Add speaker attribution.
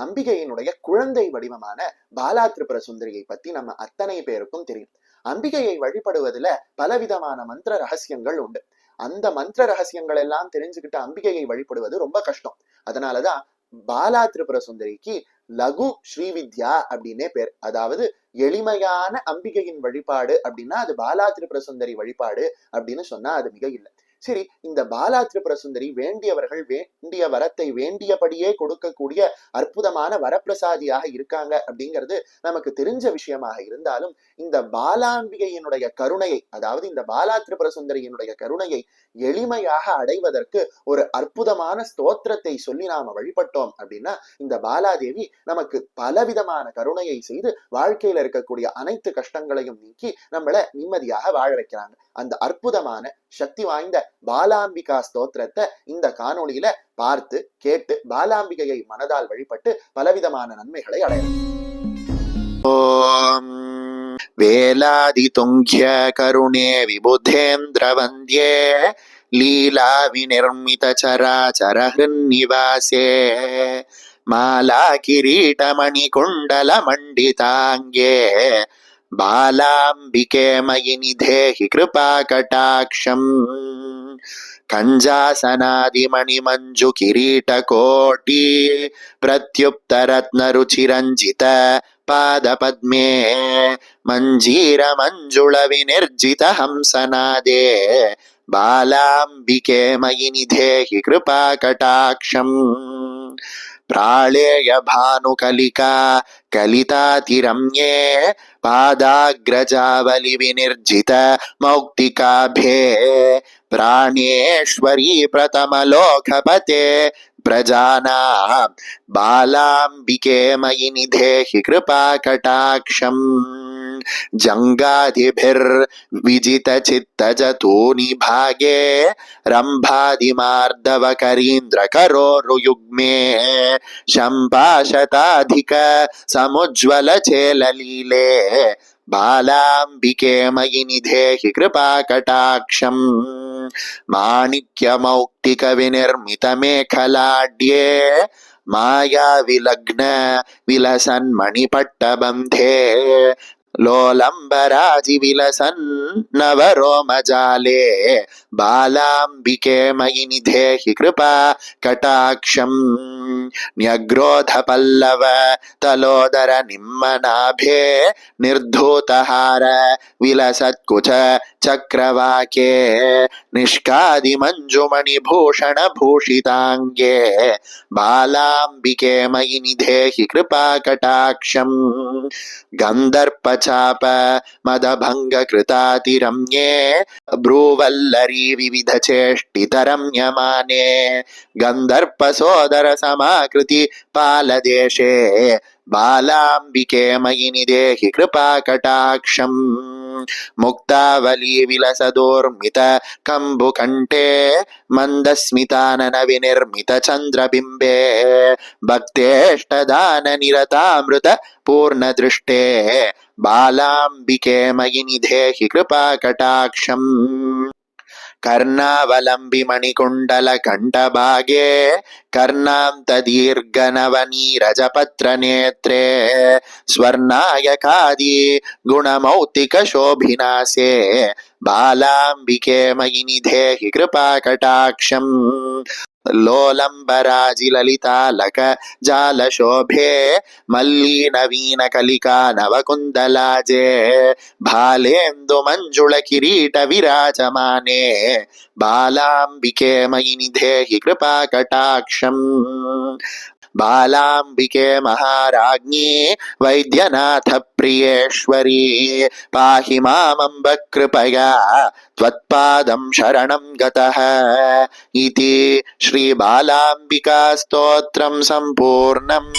Speaker 1: அம்பிகையினுடைய குழந்தை வடிவமான பாலா திரிபுர சுந்தரியை பத்தி நம்ம அத்தனை பேருக்கும் தெரியும். அம்பிகையை வழிபடுவதுல பலவிதமான மந்திர ரகசியங்கள் உண்டு. அந்த மந்திர ரகசியங்கள் எல்லாம் தெரிஞ்சுக்கிட்ட அம்பிகையை வழிபடுவது ரொம்ப கஷ்டம். அதனாலதான் பாலா திரிபுர சுந்தரிக்கு லகு ஸ்ரீவித்யா அப்படின்னே பேர். அதாவது எளிமையான அம்பிகையின் வழிபாடு அப்படின்னா அது பாலா திரிபுர சுந்தரி வழிபாடு அப்படின்னு சொன்னா அது மிக இல்லை. சரி, இந்த பாலா திரிபுர சுந்தரி வேண்டியவர்கள் வேண்டிய வரத்தை வேண்டியபடியே கொடுக்கக்கூடிய அற்புதமான வரப்பிரசாதியாக இருக்காங்க அப்படிங்கிறது நமக்கு தெரிஞ்ச விஷயமாக இருந்தாலும், இந்த பாலாம்பிகையினுடைய கருணையை, அதாவது இந்த பாலா திரிபுர சுந்தரியினுடைய கருணையை எளிமையாக அடைவதற்கு ஒரு அற்புதமான ஸ்தோத்திரத்தை சொல்லி நாம வழிபட்டோம் அப்படின்னா இந்த பாலாதேவி நமக்கு பலவிதமான கருணையை செய்து வாழ்க்கையில இருக்கக்கூடிய அனைத்து கஷ்டங்களையும் நீக்கி நம்மள நிம்மதியாக வாழ வைக்கிறாங்க. அந்த அற்புதமான சக்தி வாய்ந்த பாலாம்பிகா ஸ்தோத்திரத்தை இந்த காணொளியில பார்த்து கேட்டு பாலாம்பிகையை மனதால் வழிபட்டு பலவிதமான நன்மைகளை அடையலாம். ஓம் வேலாதி துங்கிய கருணே விபுதேந்திர வந்தியே லீலா விநிர்மித சராச்சர ஹிருநிவாசே மாலா கிரீட மணி குண்டல மண்டிதாங்கே பாலாம்பிகே மயி நிதேஹி கிருபா கடாக்ஷம் கஞ்சாசனாதி மணி மஞ்சு கிரீட கோட்டி பிரத்யுப்த ரத்ன ருச்சிரஞ்சித பாத பத்மே மஞ்சீர மஞ்சுள விநிர்ஜித ஹம்சநாதே பாலாம்பிகே மயி நிதேஹி கிருபா கடாக்ஷம் प्राळेय भानुकलिका कलितातिरम्ये पादाग्रजावलि विनिर्जित मौक्तिकाभे प्राणेश्वरी प्रथमलोकपते प्रजानां बालाम्बिके मयि निधेहि कृपा कटाक्षम् जंगाधिभिर्विजित चित्तजतूनि भागे रंभादिमार्दव करीन्द्र करोरुयुग्मे शम्पाशताधिक समुज्ज्वल चेललीले बालाम्बिके मयि निधेहि कृपा कटाक्षम् माणिक्यमौक्तिक विनिर्मित मेखलाड्ये माया विलग्न विलसन् मणिपट्टबन्धे लोलंबराजि विलसन् नवरोमजाले बालाम्बिके मयि निधेहि कृपा कटाक्षम् न्यग्रोध पल्लव तलोदर निम्मनाभे निर्धूतहार विलसत्कुच चक्रवाके निष्कादि मंजुमणि भूषण भूषितांगे बालाम्बिके मयि निधेहि कृपा कटाक्षम् गंधर्पचाप मदभंग कृतातिरम्ये भ्रूवल्लरी विविध चेष्टितरम्यमाने गंधर्प सोदर समाकृति पालदेशे बालाम्बिके मयि निधेहि कृपा कटाक्षम् मुक्तावली विलसदोर्मित कंबुकंटे मंदस्मितानन विनिर्मित चंद्रबिंबे भक्तेष्टदान निरतामृत पूर्ण दृष्टे बालाम्बिके मयि निधेहि कृपा कटाक्षम् कर्णावलंबि मणिकुंडल कंठभागे कर्णांत दीर्घ नवनीरजपत्र नेत्रे स्वर्णायकादि गुणमौक्तिक शोभिनासे बालाम्बिके मयि निधेहि कृपा कटाक्षम् लोलंबराजि ललितालक जाल शोभे मल्ली नवीन कलिका नवकुंदलाजे भालेन्दु मंजुल किरीट विराजमाने बालाम्बिके मयि निधेहि कृपा कटाक्षम् बालाम्बिके महाराज्ञी वैद्यनाथ प्रियेश्वरी पाहि मामम्ब कृपया त्वत्पादं शरणं गतः इति श्री बालाम्बिका स्तोत्रं सम्पूर्णम्।